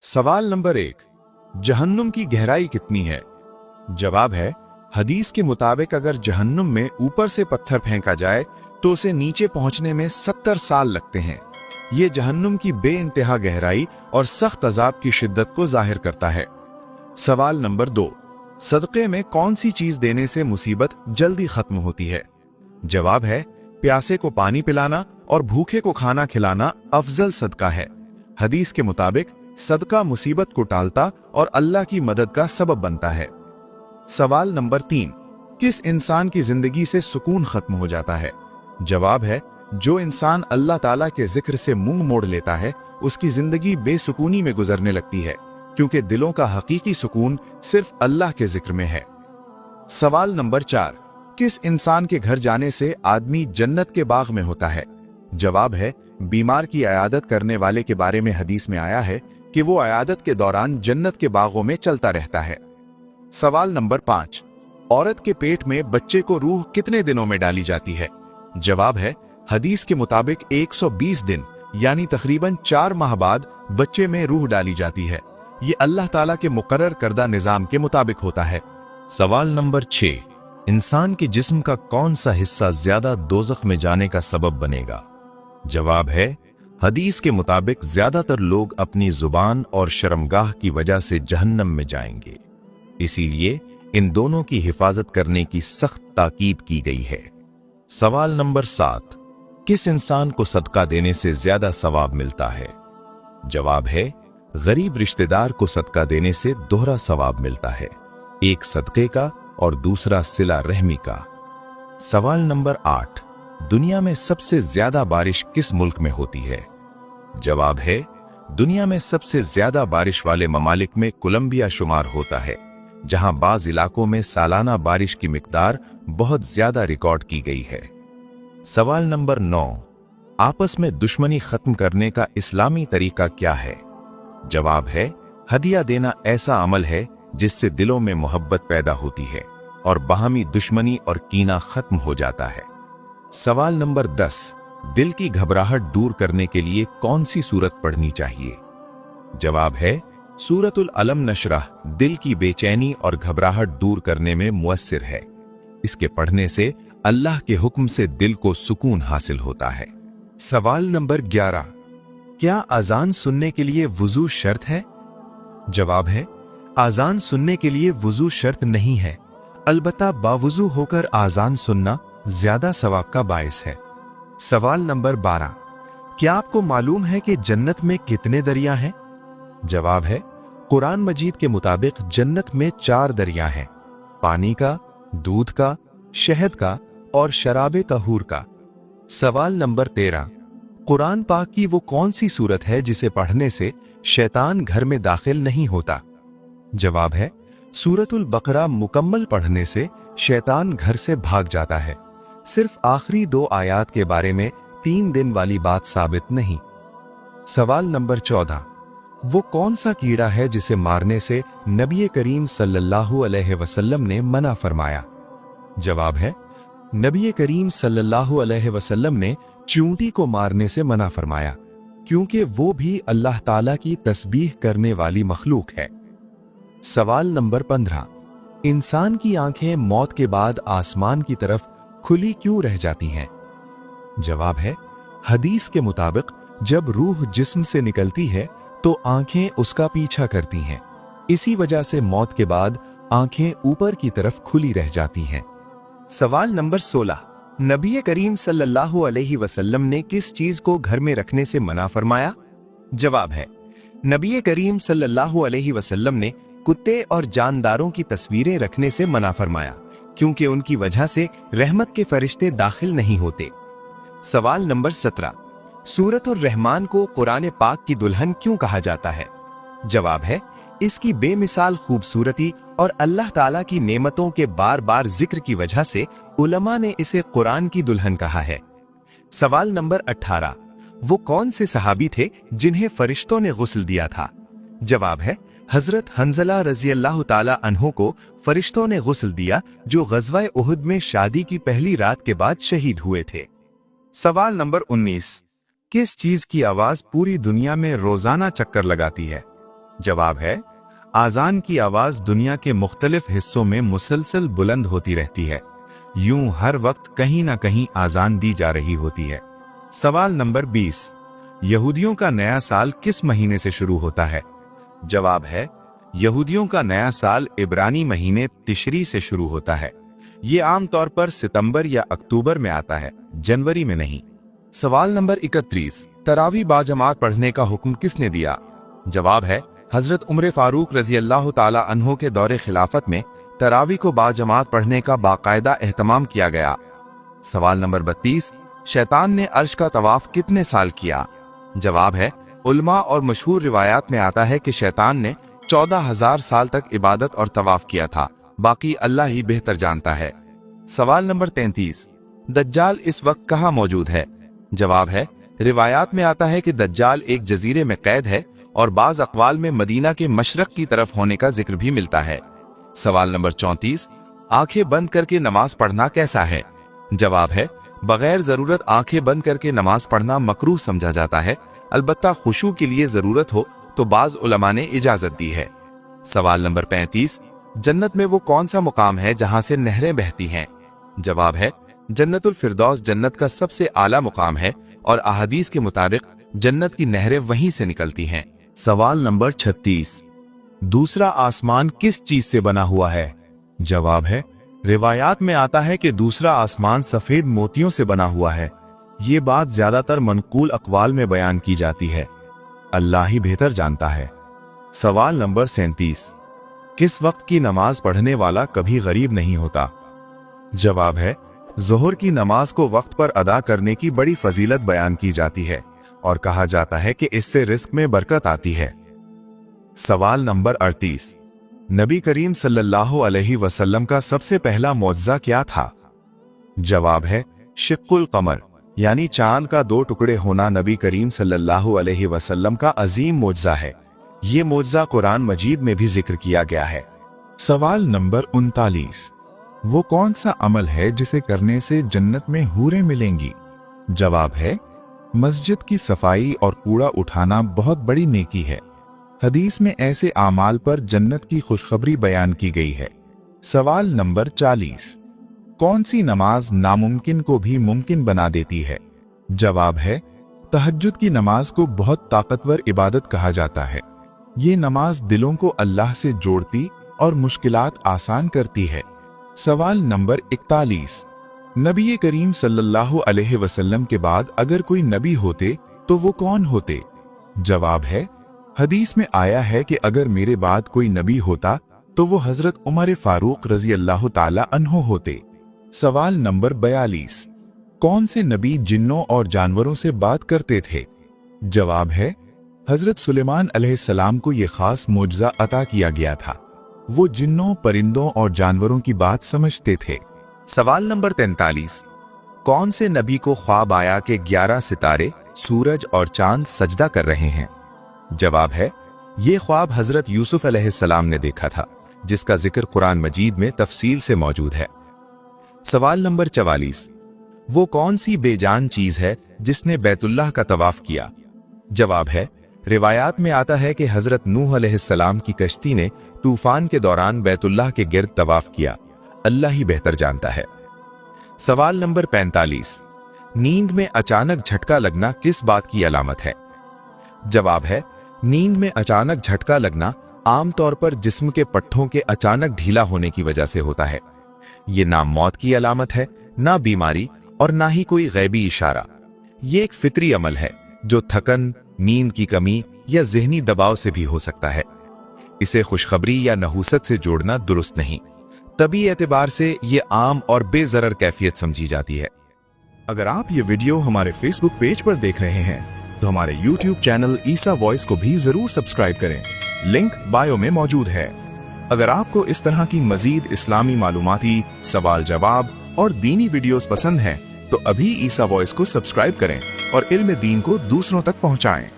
सवाल नंबर 1, जहन्नुम की गहराई कितनी है? जवाब है, हदीस के मुताबिक अगर जहन्नुम में ऊपर से पत्थर फेंका जाए तो उसे नीचे पहुंचने में 70 साल लगते हैं। ये जहन्नुम की बेइंतहा गहराई और सख्त अजाब की शिद्दत को जाहिर करता है। सवाल नंबर 2, सदक़े में कौन सी चीज देने से मुसीबत जल्दी खत्म होती है? जवाब है, प्यासे को पानी पिलाना और भूखे को खाना खिलाना अफजल सदका है। हदीस के मुताबिक सदका मुसीबत को टालता और अल्लाह की मदद का सबब बनता है। सवाल नंबर 3, किस इंसान की जिंदगी से सुकून खत्म हो जाता है? जवाब है, जो इंसान अल्लाह ताला के जिक्र से मुंह मोड़ लेता है उसकी जिंदगी बेसुकूनी में गुजरने लगती है, क्योंकि दिलों का हकीकी सुकून सिर्फ अल्लाह के जिक्र में है। सवाल नंबर 4, किस इंसान के घर जाने से आदमी जन्नत के बाग में होता है? जवाब है, बीमार की अयादत करने वाले के बारे में हदीस में आया है कि वो अयादत के दौरान जन्नत के बागों में चलता रहता है। सवाल नंबर 5, औरत के पेट में बच्चे को रूह कितने दिनों में डाली जाती है? जवाब है, हदीस के मुताबिक 120 दिन यानी तकरीबन 4 माह बाद बच्चे में रूह डाली जाती है। ये अल्लाह ताला के मुकर्रर करदा निजाम के मुताबिक होता है। सवाल नंबर 6, इंसान के जिस्म का कौन सा हिस्सा ज्यादा दोज़ख में जाने का सबब बनेगा? जवाब है, हदीस के मुताबिक ज्यादातर लोग अपनी जुबान और शर्मगाह की वजह से जहन्नम में जाएंगे। इसीलिए इन दोनों की हिफाजत करने की सख्त ताकीद की गई है। सवाल नंबर 7, किस इंसान को सदका देने से ज्यादा सवाब मिलता है? जवाब है, गरीब रिश्तेदार को सदका देने से दोहरा सवाब मिलता है, एक सदके का और दूसरा सिला रहमी का। सवाल नंबर 8, दुनिया में सबसे ज्यादा बारिश किस मुल्क में होती है? जवाब है, दुनिया में सबसे ज्यादा बारिश वाले ममालिक में कोलंबिया शुमार होता है, जहां बाज इलाकों में सालाना बारिश की मिकदार बहुत ज्यादा रिकॉर्ड की गई है। सवाल नंबर 9, आपस में दुश्मनी खत्म करने का इस्लामी तरीका क्या है? जवाब है, हदिया देना ऐसा अमल है जिससे दिलों में मोहब्बत पैदा होती है और बाहमी दुश्मनी और कीना खत्म हो जाता है। सवाल नंबर 10, दिल की घबराहट दूर करने के लिए कौन सी सूरत पढ़नी चाहिए? जवाब है, सूरतुल अलम नशरह दिल की बेचैनी और घबराहट दूर करने में मुअस्सिर है। इसके पढ़ने से अल्लाह के हुक्म से दिल को सुकून हासिल होता है। सवाल नंबर 11, क्या अजान सुनने के लिए वुजू शर्त है? जवाब है, अजान सुनने के लिए वुजू शर्त नहीं है, अलबत्ता बावुजू होकर अजान सुनना ज्यादा सवाब का बायस है। सवाल नंबर 12, क्या आपको मालूम है कि जन्नत में कितने दरिया हैं? जवाब है, कुरान मजीद के मुताबिक जन्नत में 4 दरिया हैं, पानी का, दूध का, शहद का और शराबे तहूर का। सवाल नंबर 13, कुरान पाक की वो कौन सी सूरत है जिसे पढ़ने से शैतान घर में दाखिल नहीं होता? जवाब है, सूरतुल बकरा मुकम्मल पढ़ने से शैतान घर से भाग जाता है, सिर्फ आखिरी 2 आयात के बारे में 3 दिन वाली बात साबित नहीं। सवाल नंबर 14, वो कौन सा कीड़ा है जिसे मारने से नबी करीम सल्लल्लाहु अलैहि वसल्लम ने मना फरमाया? जवाब है, नबी करीम सल्लल्लाहु अलैहि वसल्लम ने चूंटी को मारने से मना फरमाया, क्योंकि वो भी अल्लाह ताला की तस्बीह करने वाली मखलूक है। सवाल नंबर 15, इंसान की आंखें मौत के बाद आसमान की तरफ खुली क्यों रह जाती हैं? जवाब है, हदीस के मुताबिक जब रूह जिस्म से निकलती है तो आंखें उसका पीछा करती हैं, इसी वजह से मौत के बाद आंखें ऊपर की तरफ खुली रह जाती हैं। सवाल नंबर 16, नबी करीम सल्लल्लाहु अलैहि वसल्लम ने किस चीज को घर में रखने से मना फरमाया? जवाब है, नबी करीम सल्लल्लाहु अलैहि वसल्लम ने कुत्ते और जानदारों की तस्वीरें रखने से मना फरमाया, क्योंकि उनकी वजह से रहमत के फरिश्ते दाखिल नहीं होते। सवाल नंबर 17, सूरतुर रहमान को कुरान पाक की दुल्हन क्यों कहा जाता है? जवाब है, इसकी बेमिसाल खूबसूरती और अल्लाह ताला की नेमतों के बार बार जिक्र की वजह से उलमा ने इसे कुरान की दुल्हन कहा है। सवाल नंबर 18, वो कौन से सहाबी थे जिन्हें फरिश्तों ने गुस्ल दिया था? जवाब है, हजरत हंजला रजी अल्लाह ताला अन्हो को फरिश्तों ने गुस्ल दिया, जो गज़वा उहुद में शादी की पहली रात के बाद शहीद हुए थे। सवाल नंबर 19, किस चीज की आवाज पूरी दुनिया में रोजाना चक्कर लगाती है? जवाब है आजान की आवाज दुनिया के मुख्तलिफ हिस्सों में मुसलसल बुलंद होती रहती है, यूं हर वक्त कहीं ना कहीं आजान दी जा रही होती है। सवाल नंबर 20, यहूदियों का नया साल किस महीने से शुरू होता है? जवाब है यहूदियों का नया साल इब्रानी महीने तिशरी से शुरू होता है। ये आमतौर पर सितंबर या अक्टूबर में आता है, जनवरी में नहीं। सवाल नंबर 31, तरावी बाजमात पढ़ने का हुक्म किसने दिया? जवाब है हजरत उमर फारूक रजी अल्लाह ताला अन्हो के दौरे खिलाफत में तरावी को बाजमात पढ़ने का बाकायदा एहतमाम किया गया। सवाल नंबर 32, शैतान ने अर्श का तवाफ कितने साल किया? जवाब है उल्मा और मशहूर रिवायात में आता है कि शैतान ने 14,000 साल तक इबादत और तवाफ किया था, बाकी अल्लाह ही बेहतर जानता है। सवाल नंबर 33, दज्जाल इस वक्त कहाँ मौजूद है? जवाब है रिवायात में आता है कि दज्जाल एक जजीरे में कैद है और बाज अक़वाल में मदीना के मशरक की तरफ होने का जिक्र भी मिलता है। सवाल नंबर 34, आंखें बंद करके नमाज पढ़ना कैसा है? जवाब है बगैर जरूरत आंखें बंद करके नमाज पढ़ना मकरूह समझा जाता है, अलबत्ता खुशू के लिए जरूरत हो तो बाज उलमा ने इजाजत दी है। सवाल नंबर 35, जन्नत में वो कौन सा मुकाम है जहां से नहरें बहती हैं? जवाब है जन्नतुल फिरदौस जन्नत का सबसे आला मुकाम है और अहादीस के मुताबिक जन्नत की नहरें वहीं से निकलती हैं। सवाल नंबर 36, दूसरा आसमान किस चीज से बना हुआ है? जवाब है रिवायात में आता है कि दूसरा आसमान सफेद मोतियों से बना हुआ है। ये बात ज्यादातर मनकूल अक़वाल में बयान की जाती है, अल्लाह ही बेहतर जानता है। सवाल नंबर 37, किस वक्त की नमाज पढ़ने वाला कभी गरीब नहीं होता? जवाब है ज़ोहर की नमाज को वक्त पर अदा करने की बड़ी फजीलत बयान की जाती है और कहा जाता है कि इससे रिस्क में बरकत आती है। सवाल नंबर 38, नबी करीम सल्लल्लाहु अलैहि वसल्लम का सबसे पहला मौजज़ा क्या था? जवाब है शिक्कुल कमर, यानी चांद का 2 टुकड़े होना नबी करीम सल्लल्लाहु अलैहि वसल्लम का अजीम मौजज़ा है। ये मौजज़ा कुरान मजीद में भी जिक्र किया गया है। सवाल नंबर 39, वो कौन सा अमल है जिसे करने से जन्नत में हूरें मिलेंगी? जवाब है मस्जिद की सफाई और कूड़ा उठाना बहुत बड़ी नेकी है। हदीस में ऐसे आमाल पर जन्नत की खुशखबरी बयान की गई है। सवाल नंबर 40, कौन सी नमाज नामुमकिन को भी मुमकिन बना देती है? जवाब है तहज्जुद की नमाज को बहुत ताकतवर इबादत कहा जाता है। ये नमाज दिलों को अल्लाह से जोड़ती और मुश्किलात आसान करती है। सवाल नंबर 41, नबी करीम सल्लल्लाहु अलैहि वसल्लम के बाद अगर कोई नबी होते तो वो कौन होते? जवाब है हदीस में आया है कि अगर मेरे बाद कोई नबी होता तो वो हजरत उमर फारूक रजी अल्लाह ताला अन्हो होते। सवाल नंबर 42, कौन से नबी जिन्नों और जानवरों से बात करते थे? जवाब है हजरत सुलेमान अलैहिस्सलाम को ये खास मौजज़ा अता किया गया था। वो जिन्नों, परिंदों और जानवरों की बात समझते थे। सवाल नंबर 43, कौन से नबी को ख्वाब आया कि 11 सितारे, सूरज और चांद सजदा कर रहे हैं? जवाब है ये ख्वाब हजरत यूसुफ अलैहिस्सलाम ने देखा था, जिसका जिक्र कुरान मजीद में तफसील से मौजूद है। सवाल नंबर 44, वो कौन सी बेजान चीज है जिसने बैतुल्लाह का तवाफ किया? जवाब है रिवायात में आता है कि हजरत नूह अलैहिस्सलाम की कश्ती ने तूफान के दौरान बैतुल्लाह के गिर्द तवाफ किया, अल्लाह ही बेहतर जानता है। सवाल नंबर 45, नींद में अचानक झटका लगना किस बात की अलामत है? जवाब है नींद में अचानक झटका लगना आमतौर पर जिस्म के पट्ठों के अचानक ढीला होने की वजह से होता है। ये ना मौत की अलामत है, ना बीमारी और ना ही कोई गैबी इशारा। ये एक फितरी अमल है जो थकन, नींद की कमी या ज़हनी दबाव से भी हो सकता है। इसे खुशखबरी या नहूसत से जोड़ना दुरुस्त नहीं। तभी एतबार से ये आम और बेजरर कैफियत समझी जाती है। अगर आप ये वीडियो हमारे फेसबुक पेज पर देख रहे हैं तो हमारे यूट्यूब चैनल ईसा वॉइस को भी जरूर सब्सक्राइब करें, लिंक बायो में मौजूद है। अगर आपको इस तरह की मजीद इस्लामी मालूमाती, सवाल जवाब और दीनी वीडियोस पसंद हैं तो अभी ईसा वॉइस को सब्सक्राइब करें और इल्म दीन को दूसरों तक पहुंचाएं।